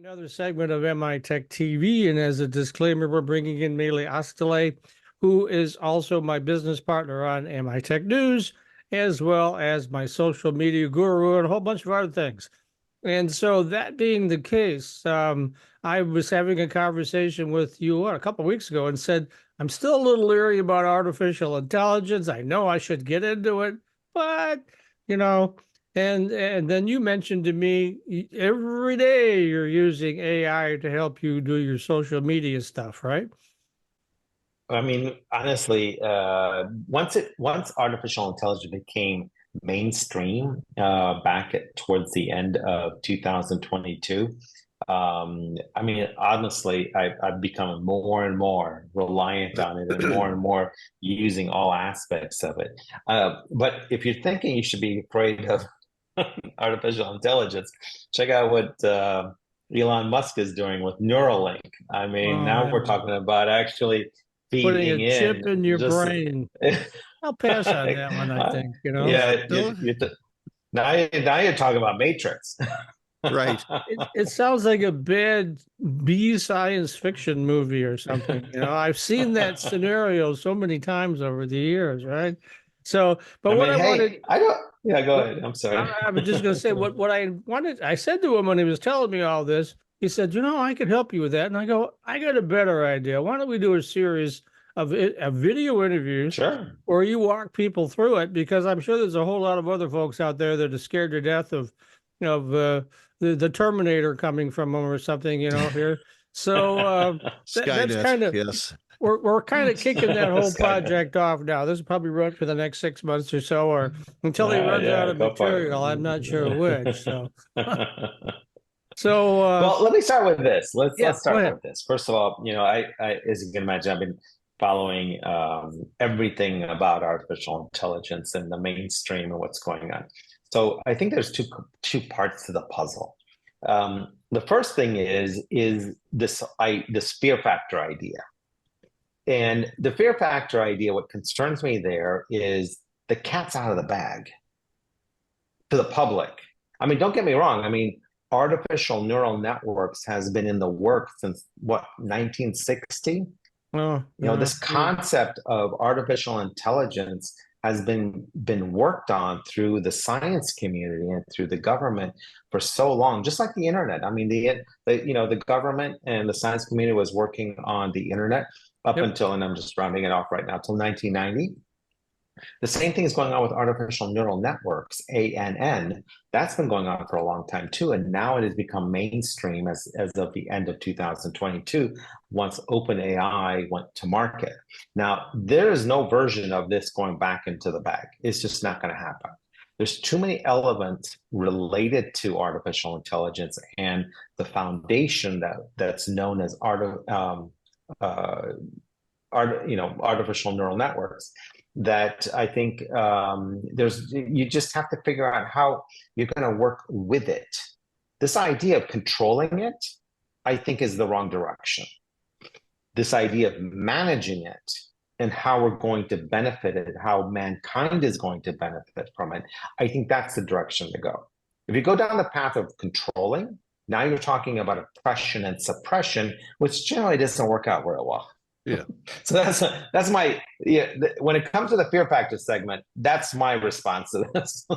Another segment of MI Tech TV. And as a disclaimer, we're bringing in Melih Oztalay, who is also my business partner on MI Tech News, as well as my social media guru and a whole bunch of other things. And so that being the case, I was having a conversation with you a couple of weeks ago and said, I'm still a little leery about artificial intelligence. I know I should get into it, but, you know, and then you mentioned to me every day you're using AI to help you do your social media stuff, right? I mean, honestly, once artificial intelligence became mainstream towards the end of 2022, I mean, honestly, I've become more and more reliant on it and more using all aspects of it. But if you're thinking you should be afraid of artificial intelligence, check out what Elon Musk is doing with Neuralink. I mean, Oh, now we're yeah. talking about actually Putting a feeding chip in in your just brain. I'll pass on that one, I think, yeah. Still, Now you're talking about Matrix. Right. it sounds like a bad B science fiction movie or something. I've seen that scenario so many times over the years, right? So, but I what mean, I wanted, hey, I don't. Yeah, go what ahead. I'm sorry. I was just going to say, what I wanted, I said to him when he was telling me all this, he said, I could help you with that. And I go, I got a better idea. Why don't we do a series of video interviews Sure. where you walk people through it? Because I'm sure there's a whole lot of other folks out there that are scared to death of the Terminator coming from them or something, here. So that's Skynet, kind of, yes. we're kind of kicking that whole Skynet. project off now. This will probably run for the next 6 months or so, or until he runs out Yeah, of go for it. material. I'm not sure which. So Well, let me start with this. yeah, Let's go start ahead. with this. First of all, as you can imagine, I've been following everything about artificial intelligence in the mainstream and what's going on. So I think there's two parts to the puzzle. The first thing is this fear factor idea. And the fear factor idea, what concerns me there is the cat's out of the bag to the public. I mean, don't get me wrong. I mean, artificial neural networks has been in the works since what, 1960? Oh, This concept of artificial intelligence has been worked on through the science community and through the government for so long, just like the internet. I mean, the government and the science community was working on the internet up yep. until, and I'm just rounding it off right now, till 1990. The same thing is going on with artificial neural networks, ANN. That's been going on for a long time too, and now it has become mainstream as of the end of 2022, once OpenAI went to market. Now, there is no version of this going back into the bag. It's just not going to happen. There's too many elements related to artificial intelligence and the foundation that's known as artificial neural networks, that I think you just have to figure out how you're going to work with it. This idea of controlling it, I think, is the wrong direction. This idea of managing it and how we're going to benefit it, how mankind is going to benefit from it, I think that's the direction to go. If you go down the path of controlling, now you're talking about oppression and suppression, which generally doesn't work out very well. Yeah. So that's my when it comes to the fear factor segment, that's my response to this.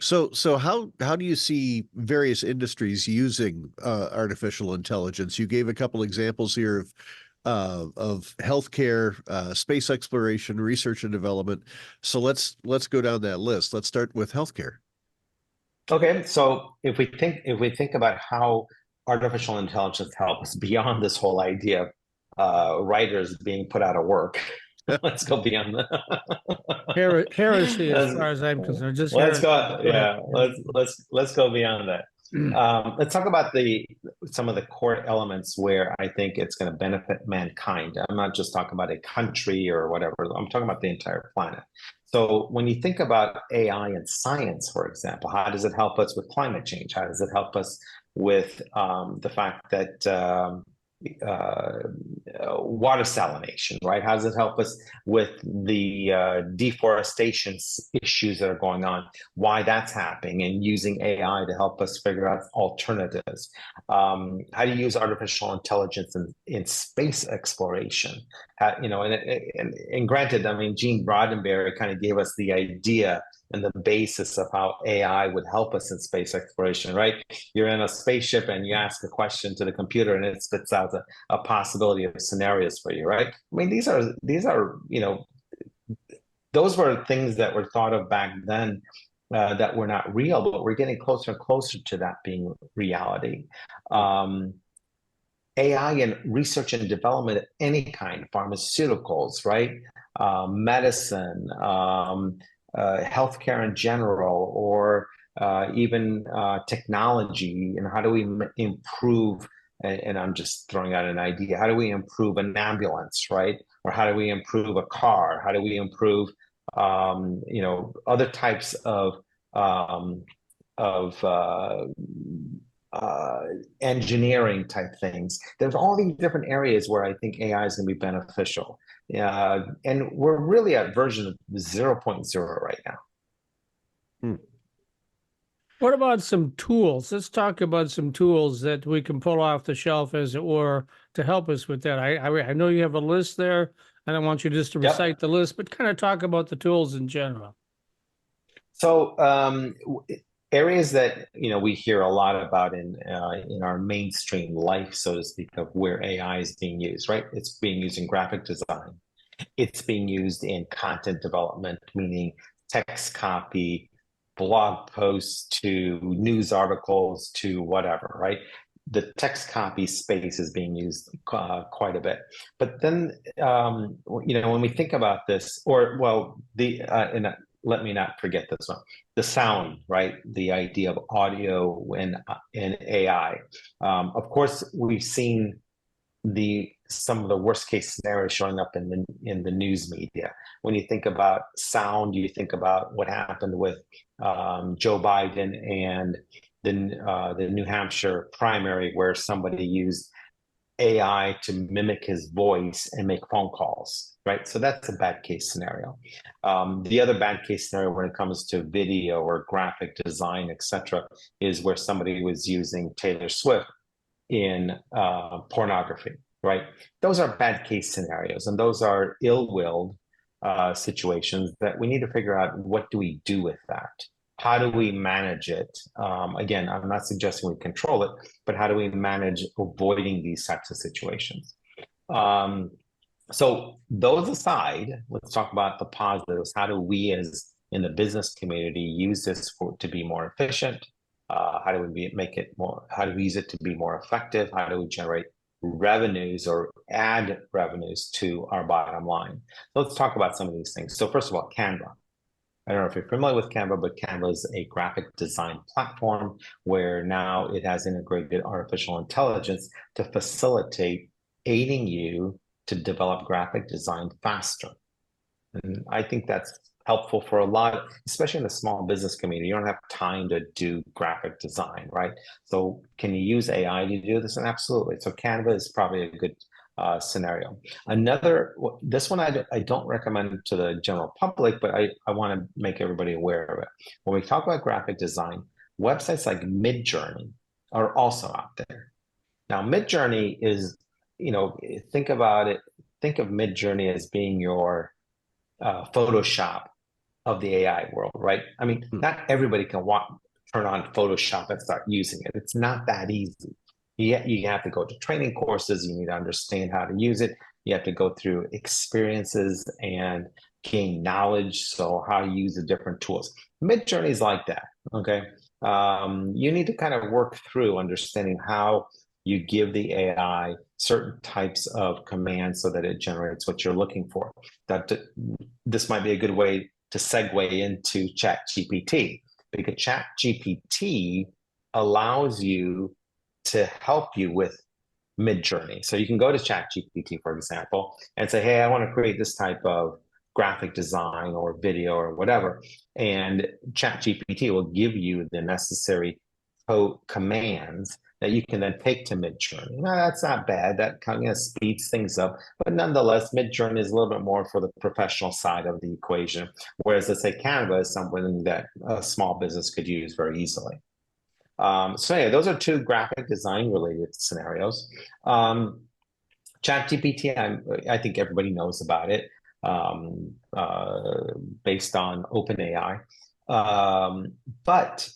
So how do you see various industries using artificial intelligence? You gave a couple examples here of healthcare, space exploration, research and development. So let's go down that list. Let's start with healthcare. Okay, so if we think about how artificial intelligence helps beyond this whole idea of writers being put out of work. Let's go beyond that. Heresy, as far as I'm concerned. Just let's heresy. go. Yeah, let's go beyond that. Let's talk about some of the core elements where I think it's going to benefit mankind. I'm not just talking about a country or whatever. I'm talking about the entire planet. So when you think about AI and science, for example, how does it help us with climate change? How does it help us with the fact that water salination, right? How does it help us with the deforestation issues that are going on, why that's happening, and using AI to help us figure out alternatives? How do you use artificial intelligence in space exploration? And granted, I mean, Gene Roddenberry kind of gave us the idea and the basis of how AI would help us in space exploration, right? You're in a spaceship and you ask a question to the computer and it spits out a possibility of scenarios for you, right? I mean, these are those were things that were thought of back then that were not real, but we're getting closer and closer to that being reality. AI and research and development of any kind, pharmaceuticals, right? Medicine, healthcare in general, or even technology, and how do we improve, and I'm just throwing out an idea, how do we improve an ambulance, right? Or how do we improve a car? How do we improve, other types of engineering type things? There's all these different areas where I think AI is going to be beneficial. And we're really at version 0.0 right now. What about some tools? Let's talk about some tools that we can pull off the shelf, as it were, to help us with that. I know you have a list there. I don't want you just to recite the list, but kind of talk about the tools in general. So areas that we hear a lot about in our mainstream life, so to speak, of where AI is being used, right? It's being used in graphic design. It's being used in content development, meaning text copy, blog posts to news articles to whatever, right? The text copy space is being used quite a bit. But then, when we think about this, let me not forget this one, the sound, right? The idea of audio and AI. Of course, we've seen some of the worst case scenarios showing up in the news media. When you think about sound, you think about what happened with Joe Biden and the New Hampshire primary, where somebody used AI to mimic his voice and make phone calls, right? So that's a bad case scenario. The other bad case scenario when it comes to video or graphic design, etc., is where somebody was using Taylor Swift in pornography, right? Those are bad case scenarios, and those are ill-willed situations that we need to figure out, what do we do with that? How do we manage it? Again, I'm not suggesting we control it, but how do we manage avoiding these types of situations? So those aside, let's talk about the positives. How do we, as in the business community, use this to be more efficient? How do we make it more? How do we use it to be more effective? How do we generate revenues or add revenues to our bottom line? So let's talk about some of these things. So first of all, Canva. I don't know if you're familiar with Canva, but Canva is a graphic design platform where now it has integrated artificial intelligence to facilitate aiding you to develop graphic design faster. And I think that's helpful for a lot, especially in the small business community. You don't have time to do graphic design, right? So can you use AI to do this? And absolutely. So Canva is probably a good scenario. This one I don't recommend to the general public, but I want to make everybody aware of it. When we talk about graphic design, websites like Midjourney are also out there. Now, Midjourney is, think about it, think of Midjourney as being your Photoshop of the AI world, right? I mean, not everybody can turn on Photoshop and start using it. It's not that easy. You have to go to training courses. You need to understand how to use it. You have to go through experiences and gain knowledge. So how to use the different tools. Midjourney is like that, okay? You need to kind of work through understanding how you give the AI certain types of commands so that it generates what you're looking for. This might be a good way to segue into ChatGPT, because ChatGPT allows you to help you with Midjourney. So you can go to ChatGPT, for example, and say, hey, I want to create this type of graphic design or video or whatever. And ChatGPT will give you the necessary commands that you can then take to Midjourney. Now, that's not bad. That kind of speeds things up. But nonetheless, Midjourney is a little bit more for the professional side of the equation. Whereas, let's say Canva is something that a small business could use very easily. So yeah, those are two graphic design related scenarios. ChatGPT, I think everybody knows about it, based on OpenAI. But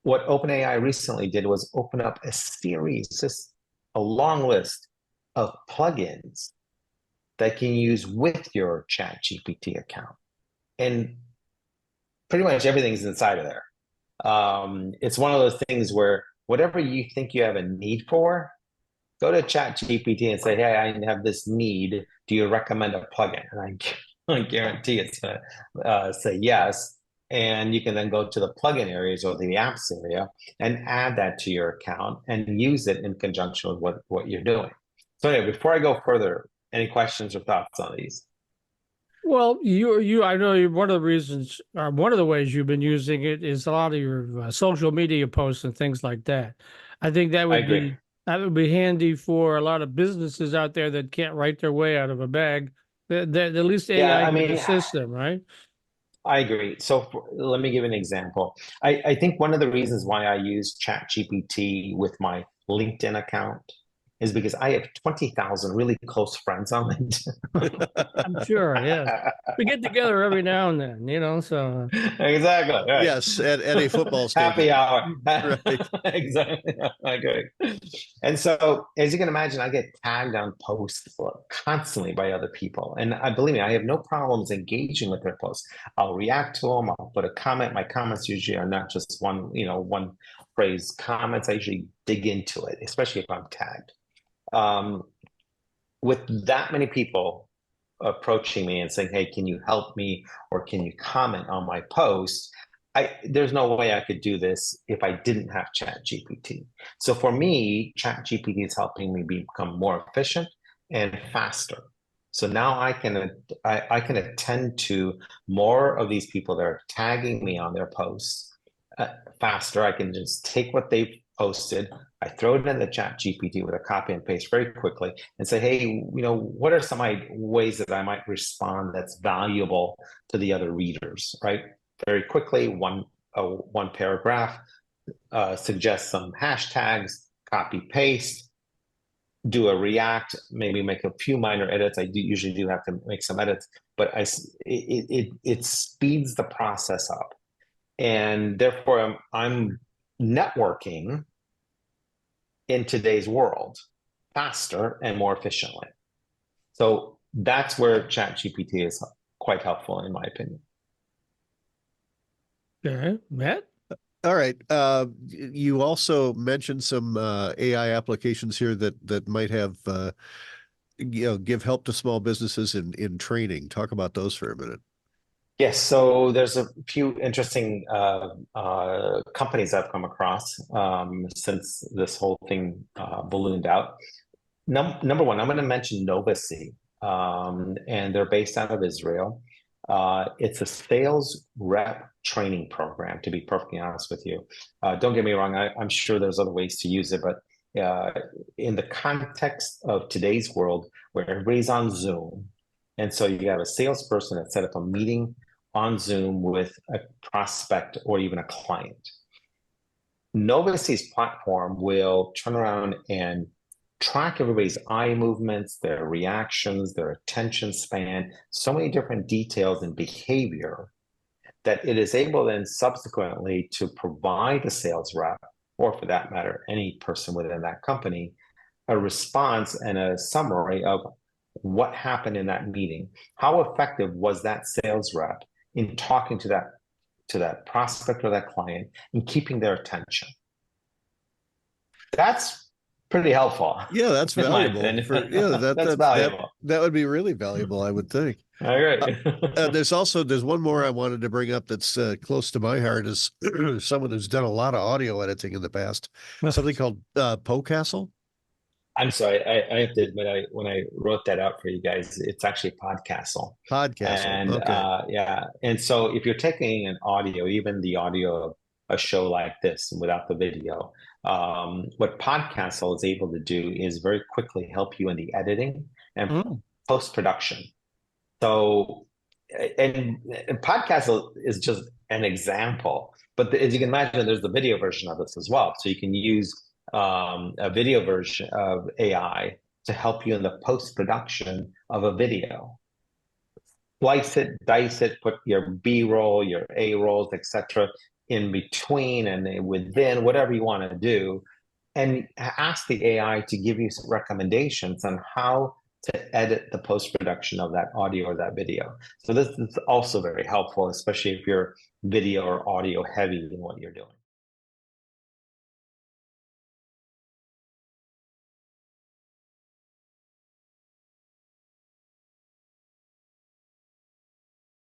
what OpenAI recently did was open up a series, just a long list of plugins that can use with your ChatGPT account. And pretty much everything's inside of there. It's one of those things where whatever you think you have a need for, go to ChatGPT and say, hey, I have this need. Do you recommend a plugin? And I guarantee it's going to say yes. And you can then go to the plugin areas or the apps area and add that to your account and use it in conjunction with what you're doing. So anyway, before I go further, any questions or thoughts on these? Well, I know one of the reasons, or one of the ways you've been using it is a lot of your social media posts and things like that. I think that would be handy for a lot of businesses out there that can't write their way out of a bag. That at least AI can assist them, right? I agree. So let me give an example. I think one of the reasons why I use ChatGPT with my LinkedIn account is because I have 20,000 really close friends on LinkedIn. I'm sure, yeah. We get together every now and then, so. Exactly. Right. Yes, at a football stadium. Happy hour. Right. Exactly. I agree. And so, as you can imagine, I get tagged on posts constantly by other people. And believe me, I have no problems engaging with their posts. I'll react to them. I'll put a comment. My comments usually are not just one phrase comments. I usually dig into it, especially if I'm tagged. With that many people approaching me and saying, hey, can you help me or can you comment on my post? There's no way I could do this if I didn't have ChatGPT. So for me, ChatGPT is helping me become more efficient and faster. So now I can attend to more of these people that are tagging me on their posts faster. I can just take what they've posted, I throw it in the ChatGPT with a copy and paste very quickly and say, hey, what are some ways that I might respond that's valuable to the other readers, right? Very quickly, one paragraph, suggest some hashtags, copy, paste, do a react, maybe make a few minor edits. I usually do have to make some edits, but it speeds the process up. And therefore, I'm networking in today's world faster and more efficiently. So that's where ChatGPT is quite helpful, in my opinion. Okay, Matt? All right. You also mentioned some AI applications here that might have give help to small businesses in training. Talk about those for a minute. Yes, so there's a few interesting companies I've come across since this whole thing ballooned out. Number one, I'm going to mention Novacy, and they're based out of Israel. It's a sales rep training program, to be perfectly honest with you. Don't get me wrong, I'm sure there's other ways to use it, but in the context of today's world where everybody's on Zoom, and so you have a salesperson that set up a meeting on Zoom with a prospect or even a client. Novacy's platform will turn around and track everybody's eye movements, their reactions, their attention span, so many different details and behavior that it is able then subsequently to provide the sales rep, or for that matter, any person within that company, a response and a summary of what happened in that meeting. How effective was that sales rep in talking to that prospect or that client and keeping their attention? That's pretty helpful. Yeah, that's valuable. That's valuable. That would be really valuable, I would think. I agree. There's one more I wanted to bring up that's close to my heart as someone who's done a lot of audio editing in the past. Something called Podcastle. I'm sorry, I have to admit, when I wrote that out for you guys, it's actually Podcastle. Podcastle, and okay. yeah. And so if you're taking an audio, even the audio of a show like this without the video. What Podcastle is able to do is very quickly help you in the editing and post-production. So, and Podcastle is just an example, but as you can imagine, there's the video version of this as well. So you can use a video version of AI to help you in the post-production of a video. Slice it, dice it, put your B-roll, your A-rolls, etc., in between and within, whatever you want to do, and ask the AI to give you some recommendations on how to edit the post-production of that audio or that video. So this is also very helpful, especially if you're video or audio heavy in what you're doing.